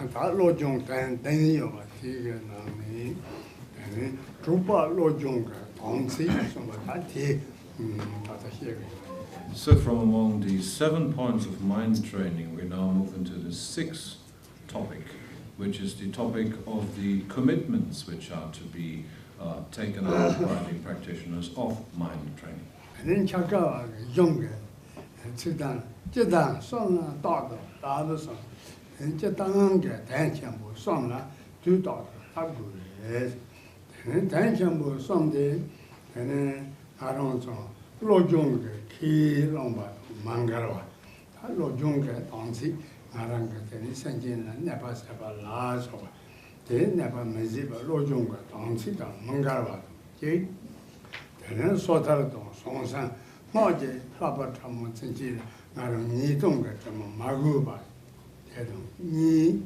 다 로종 단단이요 이게 나니 아니 주파 로종가 동시 좀 같이 다시 So from among the 7 points of mind training, we now move into the 6th topic, which is the topic of the commitments which are to be taken out by the practitioners of mind training. And chaka young, chidan, chidan, son, daughter, daughter, son, and chidan, danchambo, son, 2 daughters, that good, and danchambo, someday, and then I don't know, Lojung, Ki Lomba, Mangarwa, Lojung, Onsi, Maranga, and Sanjin, never sever large over. They never Maziba, Lojunga, Onsi, Mangarwa, Jake. Then Sotardo, Sonsan, Moje, Robert Tramonti, Maroni Dunga, Maguba, Tedon, Ni,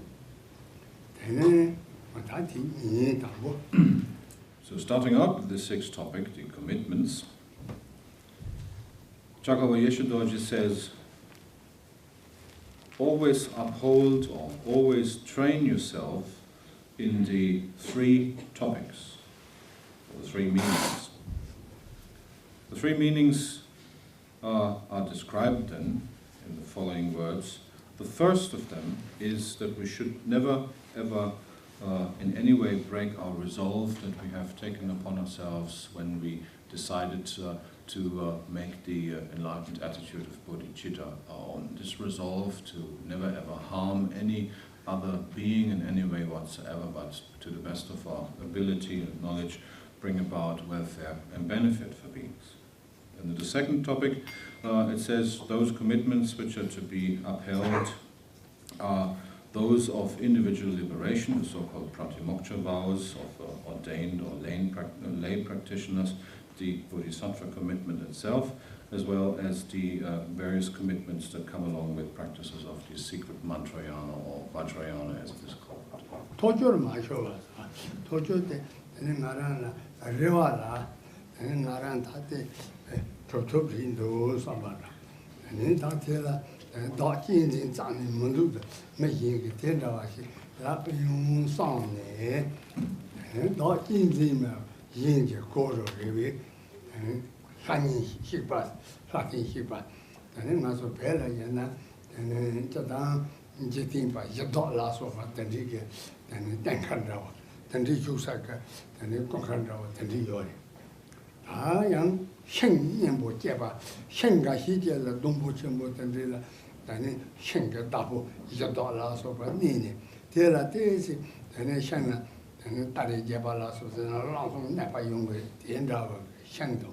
then Matati, Ni, Tabo. So starting out with the 6th topic, the commitments, Chakava Yeshodoji says, always uphold or always train yourself in the 3 topics, or the 3 meanings. The 3 meanings are described then in the following words. The first of them is that we should never ever in any way break our resolve that we have taken upon ourselves when we decided to make the enlightened attitude of bodhicitta our own. This resolve to never ever harm any other being in any way whatsoever, but to the best of our ability and knowledge, bring about welfare and benefit for beings. And the 2nd topic, it says those commitments which are to be upheld are those of individual liberation, the so-called pratimoksha vows of ordained or lay practitioners, the bodhisattva commitment itself, as well as the various commitments that come along with practices of the secret mantrayana or vajrayana as it is called. Tojo Mashola, Tojo de Narana, Rewala, and Naran Tate, Chotop Hindu Sabara, and in Tatela, Dawkins in San Munduda, making a Tendawaki, Lapin Song, and Dawkins in Yinja Koro Rivi, and Shani Shipas, Shaki Shipas, and then Maso Pella Yana, and then Jadan, Jitin by Yadot Las of Tandiga, and then Tankandawa, Tandijusaka, and then Konkandawa, Tandiyori. Young Sheng Yambo Jeba, Shenga Hija, the Dumbo Chimbo Tandila, then Shenga Dapo, Yadot Las of Nini, Tela Daisy, and then Shana. And Tari Jabalas was in a long Napa Young, the end of Shando.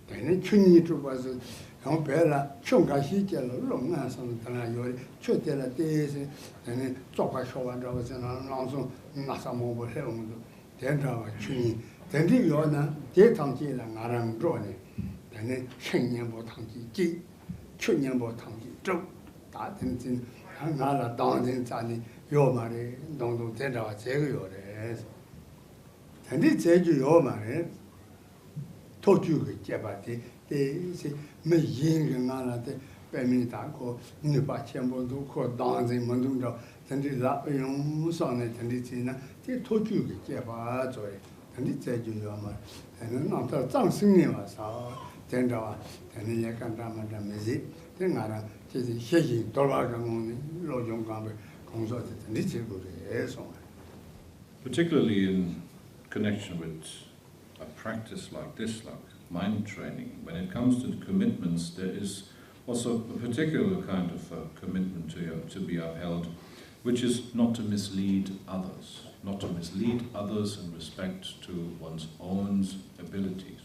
Then Chuni was a Bella, Chunga Hijel, long as on Tanayori, Chutella Daisy, and Zoka Showa was in a long Nasamo Helm, the end of Chuni. Then the Yona, Detangi and Aram Drone, then Shenyambo Tangi, Chunyambo Tangi, Joe, that and Nala dancing Sally, Yomari, don't tell our Zegio. And this age you man, told you Jabati, they say, me ying and all that, Beminako, Nipachambo, do call dancing Mandundo, then the Lapin sonnet and it's in, they told you Jabba, and this age you man, and not a tongue singing was our Tenga, and the Yakandama Mizi, then I just shaking Dolagamoni, Lojong Gambe, consulted, and this is good. Particularly in connection with a practice like this, like mind training, when it comes to the commitments, there is also a particular kind of commitment to be upheld, which is not to mislead others, not to mislead others in respect to one's own abilities.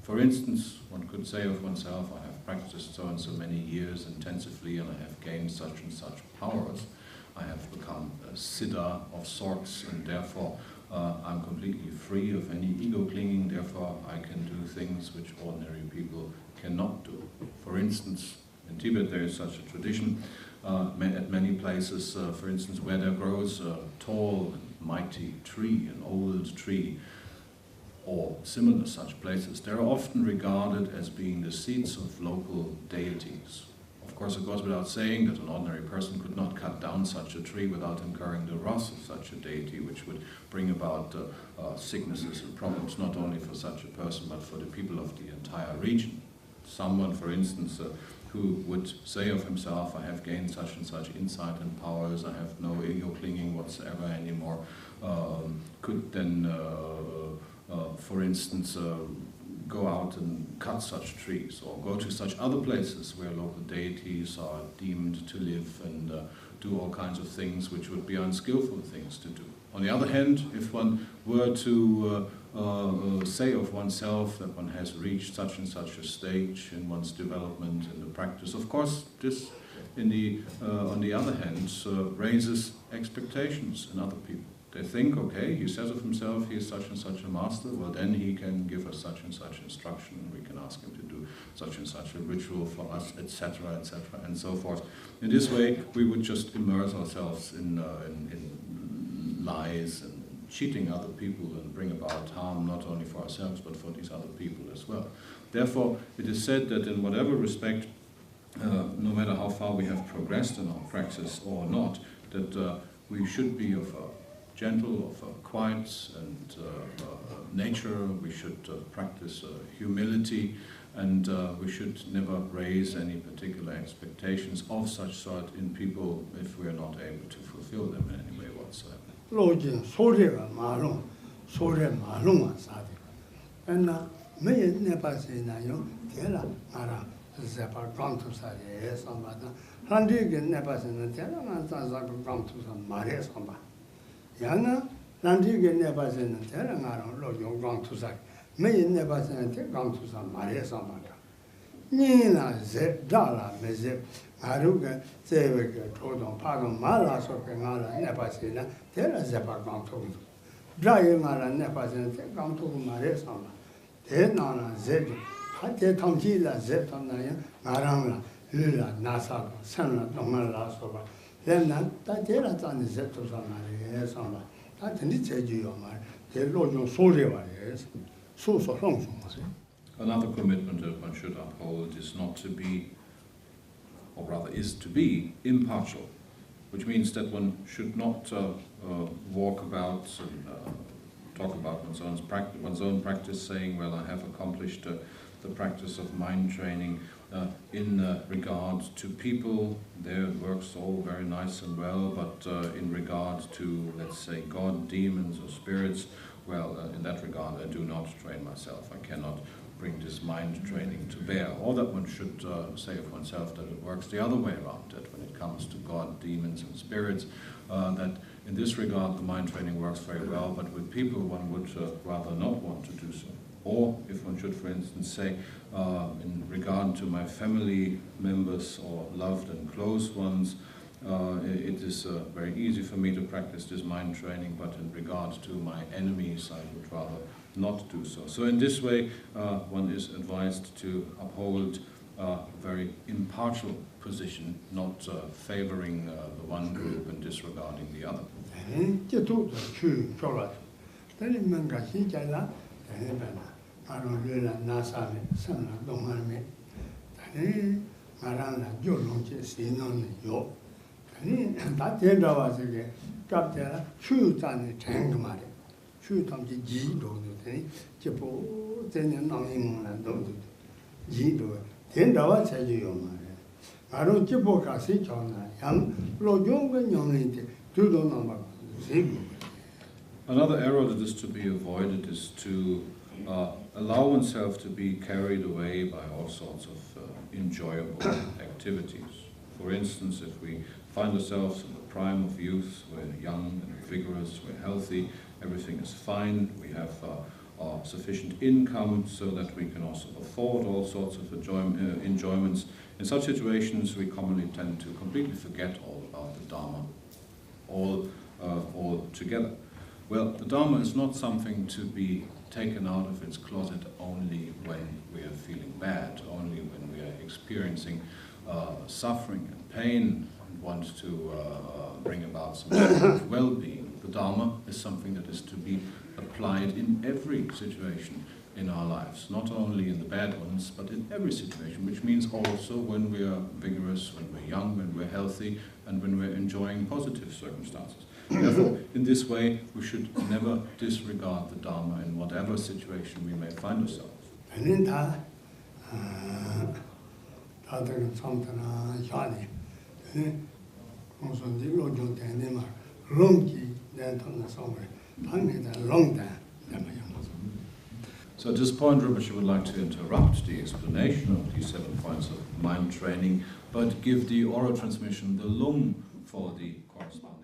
For instance, one could say of oneself, I have practiced so and so many years intensively and I have gained such and such powers. I have become a siddha of sorts, and therefore I'm completely free of any ego clinging, therefore I can do things which ordinary people cannot do. For instance, in Tibet there is such a tradition at many places, for instance, where there grows a tall and mighty tree, an old tree, or similar such places. They are often regarded as being the seats of local deities, of course, it goes without saying that an ordinary person could not cut down such a tree without incurring the wrath of such a deity, which would bring about sicknesses and problems not only for such a person but for the people of the entire region. Someone, for instance, who would say of himself, I have gained such and such insight and powers, I have no ego clinging whatsoever anymore, could then, for instance, go out and cut such trees, or go to such other places where local deities are deemed to live and do all kinds of things which would be unskillful things to do. On the other hand, if one were to say of oneself that one has reached such and such a stage in one's development in the practice, of course this on the other hand raises expectations in other people. They think, okay, he says of himself he is such and such a master, well then he can give us such and such instruction, and we can ask him to do such and such a ritual for us, etc., and so forth. In this way, we would just immerse ourselves in lies and cheating other people and bring about harm not only for ourselves but for these other people as well. Therefore, it is said that in whatever respect, no matter how far we have progressed in our practice or not, that we should be of a gentle, of a quiet and nature. We should practice humility, and we should never raise any particular expectations of such sort in people if we are not able to fulfill them in any way whatsoever. Lojin sorega malung, sore malung asadi. And me nepasi na yo tela ara zepa ground to sa yes ambata. Handi gen nepasi na tela na sa ground to sa mare samba. Yana handi gen nepasi na tela ngara lojin ground to sa. Me nepasi na tela ground to sa mare samba. Nina zep dala me zep. Aruga Zevika told on Pagan Mala Sopingala Nepasina, Terra Zepa Gantum. Drime Mala Nepasina, Gantum Maresama. Tenana Zeb, Hate Tomtila Zeptanaya, Maranga, Lula, Nasa, Sana, Domala Soba. Then that Terra Tan Zeptosa Maria, that in its edge of my, the Lord Soria is so long. Another commitment that one should uphold is not to be, or rather is to be, impartial, which means that one should not walk about and talk about one's own practice, saying, well, I have accomplished the practice of mind training in regard to people. There it works all very nice and well, but in regard to, let's say, God, demons or spirits, well, in that regard I do not train myself. I cannot bring this mind training to bear. Or that one should say of oneself that it works the other way around, that when it comes to God, demons and spirits, that in this regard the mind training works very well, but with people one would rather not want to do so. Or if one should, for instance, say, in regard to my family members or loved and close ones, it is very easy for me to practice this mind training, but in regard to my enemies I would rather not do so. So in this way, one is advised to uphold a very impartial position, not favoring the one group and disregarding the other. Another error that is to be avoided is to allow oneself to be carried away by all sorts of enjoyable activities. For instance, if we find ourselves in the prime of youth, we're young and vigorous, we're healthy, everything is fine, we have sufficient income so that we can also afford all sorts of enjoyments. In such situations, we commonly tend to completely forget all about the Dharma, all together. Well, the Dharma is not something to be taken out of its closet only when we are feeling bad, only when we are experiencing suffering and pain and want to bring about some sort of well-being. The Dharma is something that is to be applied in every situation, in our lives, not only in the bad ones, but in every situation, which means also when we are vigorous, when we're young, when we're healthy, and when we're enjoying positive circumstances. Therefore, in this way, we should never disregard the Dharma in whatever situation we may find ourselves. So at this point, Rinpoche would like to interrupt the explanation of these 7 points of mind training, but give the oral transmission the lung for the correspondence.